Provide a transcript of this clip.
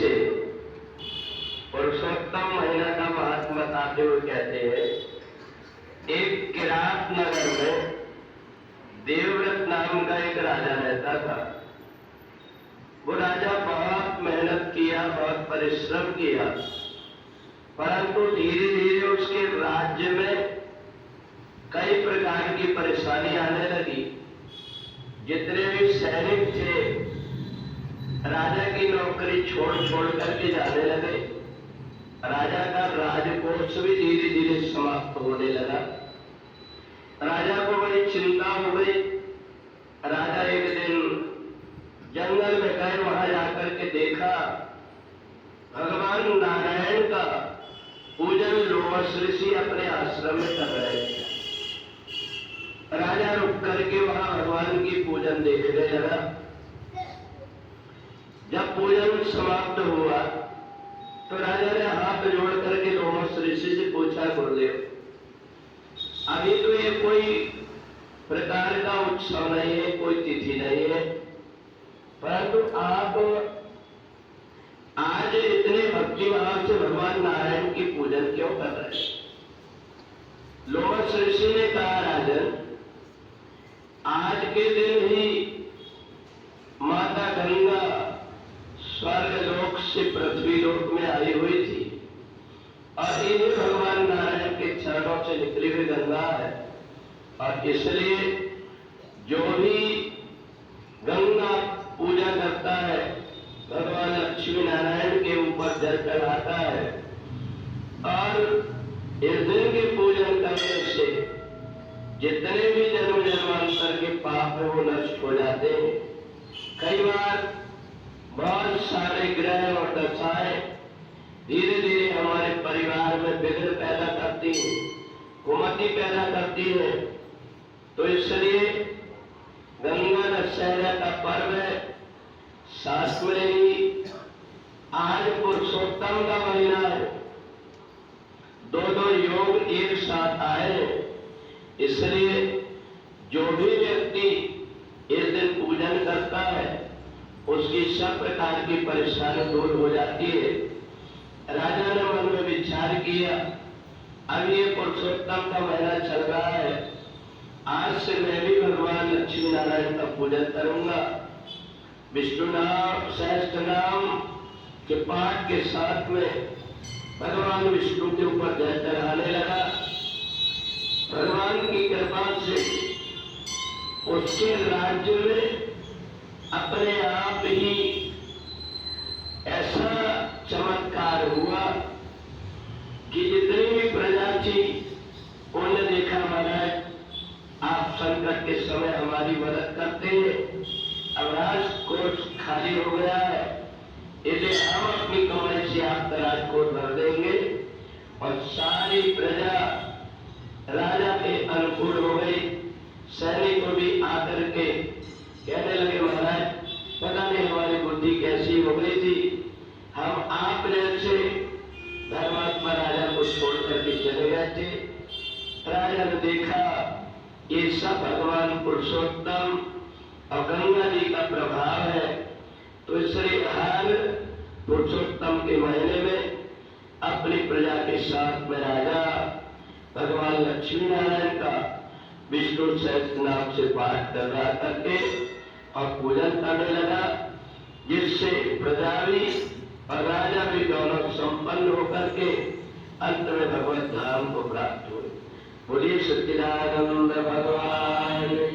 से पुरुषोत्तम महीना का महात्मा बताते हुए कहते हैं, एक किरात नगर में देवव्रत नाम का एक राजा रहता था। वो राजा बहुत मेहनत किया, बहुत परिश्रम किया, परंतु धीरे धीरे उसके राज्य में कई प्रकार की परेशानी आने लगी। जितने भी सैनिक थे राजा की नौकरी छोड़ छोड़ करके जाने लगे। राजा का राजकोष भी धीरे धीरे समाप्त होने लगा। राजा को बड़ी चिंता हो गई। राजा एक दिन जंगल में गए, वहां जाकर के देखा भगवान नारायण का पूजन लोमश ऋषि अपने आश्रम में कर रहे थे। राजा रुक करके वहां भगवान की पूजन देखने लगा। जब पूजन समाप्त हुआ तो राजा ने हाथ जोड़ करके लोमश ऋषि से पूछा, गुरुदेव अभी तो ये कोई प्रकार का उत्सव नहीं है, कोई तिथि नहीं है, परंतु आप आज इतने भक्तिभाव से भगवान नारायण की पूजन क्यों कर रहे हैं? लोमश ऋषि ने कहा, राजन आज के दिन ही माता गंगा स्वर्ग लोक से पृथ्वी लोक में आई हुई थी और इन्हीं भगवान नारायण के चरणों से निकली हुई गंगा है, और इसलिए जो भी गंगा पूजा करता है भगवान लक्ष्मी नारायण के ऊपर जल चढ़ाता है, और इस दिन के पूजन करने से जितने भी जन्म जन्मांतर के पाप है वो नष्ट हो जाते हैं। कई बार बहुत सारे ग्रह और दशाएं धीरे धीरे हमारे परिवार में विघ्न पैदा करती है, कुमति पैदा करती है, तो इसलिए गंगा दशहरा का पर्व है। शास्त्र में ही आज पुरुषोत्तम का महीना है, दो दो योग एक साथ आए, इसलिए जो भी व्यक्ति इस दिन पूजन करता है उसकी सब प्रकार की परेशानी दूर हो जाती है। राजा ने मन में विचार किया, अब ये पुरुषोत्तम का महीना चल रहा है, आज से मैं भी भगवान लक्ष्मी नारायण का पूजन करूंगा। विष्णु नाम सहस्त्र नाम के पाठ के साथ में भगवान विष्णु के ऊपर जल चढ़ाने लगा। भगवान की कृपा से उसके राज्य में अपने आप ही ऐसा चमत्कार हुआ कि जितनी भी प्रजा थी उन्होंने देखा, महाराज आप संकट के समय हमारी मदद करते हैं, अब राजकोष खाली हो गया है, इसलिए हम अपनी कमाई से आपका राजकोष भर देंगे। और सारी प्रजा राजा के अनुकूल हो गई। सैनिक को भी आकर के कहने लगे, महाराज पता नहीं हमारी बुद्धि कैसी हो गई थी, हम आप जैसे धर्मात्मा राजा को छोड़ करके चले गए थे। राजा ने देखा ये सब भगवान पुरुषोत्तम और गंगा जी का प्रभाव है, तो इसलिए हर पुरुषोत्तम के महीने में अपनी प्रजा के साथ में राजा भगवान लक्ष्मी नारायण का विष्णु सहस्त्र नाम से पाठ कर रहा करके और पूजन करने लगा, जिससे प्रजा भी और राजा भी दोनों संपन्न होकर के अंत में भगवत धाम को प्राप्त हुए। बोलिए सच्चिदानंद भगवान